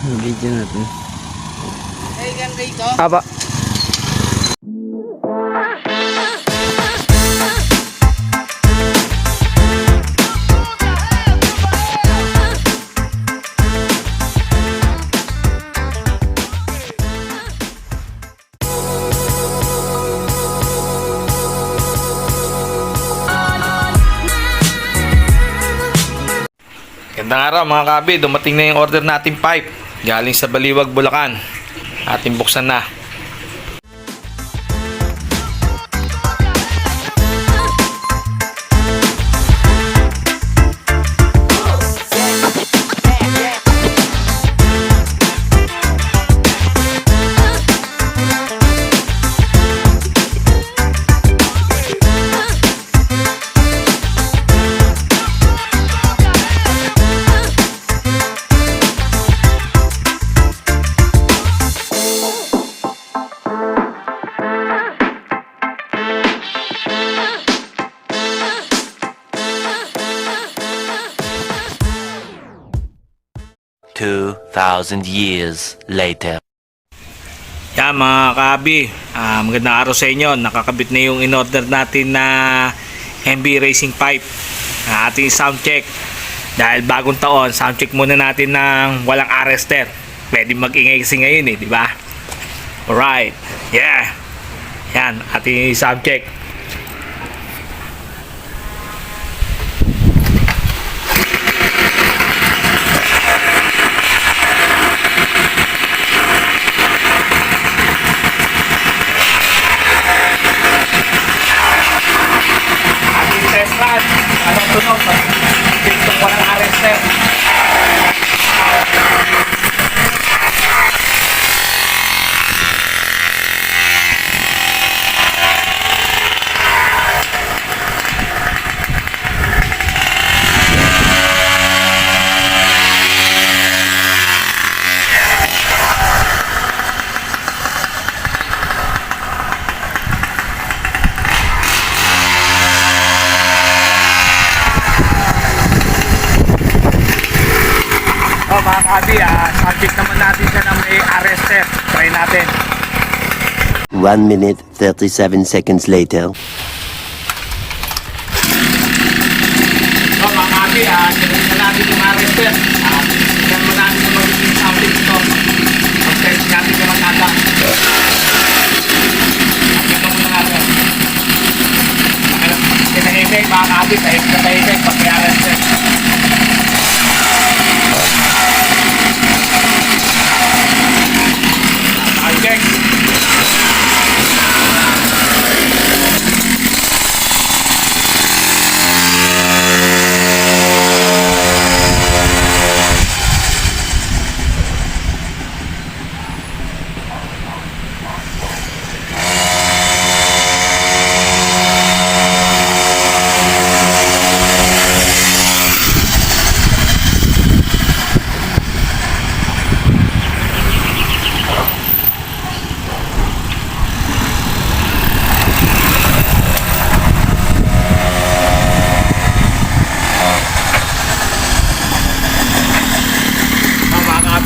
Video natin. Ay, ganda ito. Aba. Gandang araw mga kabi, dumating na yung order nating pipe galing sa Baliwag, Bulacan. Ating buksan na. $2,000 years later. Yan mga kabi, magandang araw sa inyo. Nakakabit na yung in-order natin na MB Racing Pipe na ating sound check. Dahil bagong taon, sound check muna natin ng walang arrester. Pwede mag-ingay kasi ngayon di ba? Alright, yeah. Yan, ating sound check. Anong tunog? Dito walang arrester. Mga kabi, subject naman natin siya ng may arrester. Try natin. 1 minute 37 seconds later. So mga kabi, sinunod na natin yung arrester. Tignan mo natin yung magiging subject ito. Pag-test natin yung matata. Tignan mo na natin. Sinahibig mga kabi, sahibig pag may arrester. Check.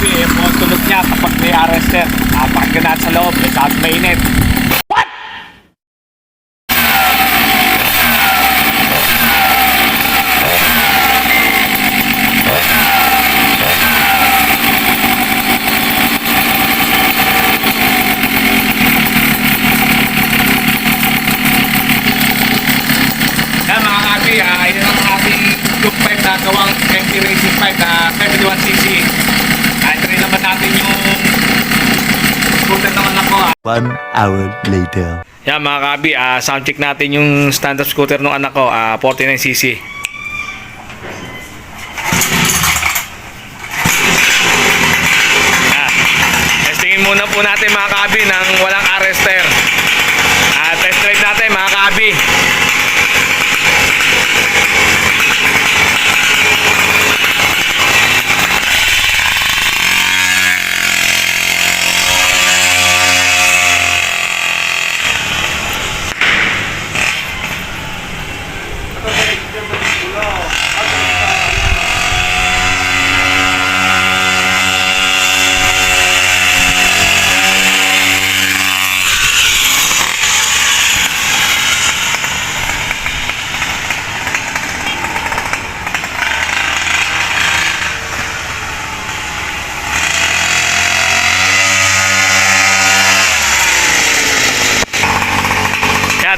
Yung tunog niya kapag may arrester. Pakinggan natin sa loob, masyadong mainit. What? Yan mga kabi, ayun ang ating loop pipe na gawang MB Racing Pipe na 71cc. Try naman natin yung scooter naman ako. 1 hour later. Yan mga kabi, sound check natin yung standard scooter ng anak ko, 49cc. Testingin muna po natin mga kabi ng walang arrester. Test drive natin mga kabi.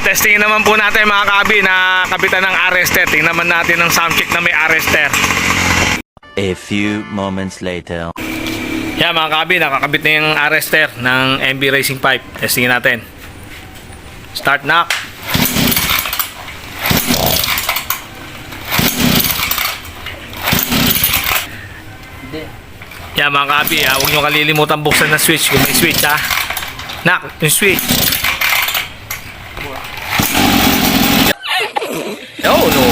testingin naman po natin mga kabi na kapitan ng arrester. Tingnan naman natin ang sound check na may arrester. A few moments later. Yan mga kabi, nakakabit na yung arrester ng MB Racing Pipe. Testingin natin. Start knock. Yan mga kabi, huwag nyo kalilimutan buksan na switch kung may switch ha. Knock, yung switch. Oh no,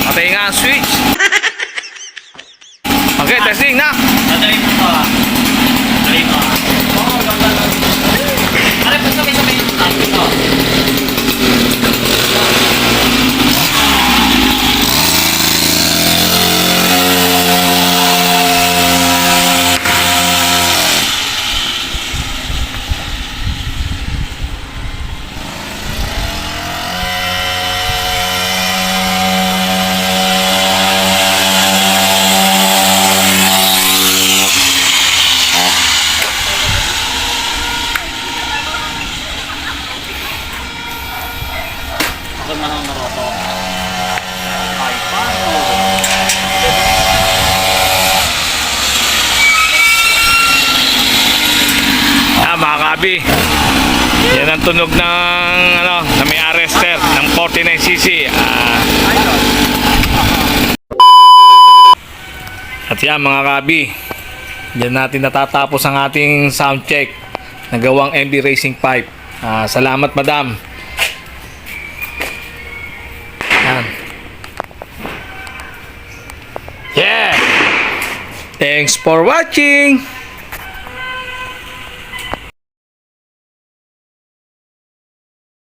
patay nga ang switch. Okay, testing knock. Dadalhin mo pa. Dadalhin mo. Oo, ganda. Aray, pasabay-sabay yung tayo ito. Ito na ang naroto. Ay, paano? Mga kabi, yan ang tunog ng na may arrester ng 49cc. At yan mga kabi, yan natin natatapos ang ating sound check na gawang MB Racing Pipe. Salamat madam. Yan. Yeah. Thanks for watching.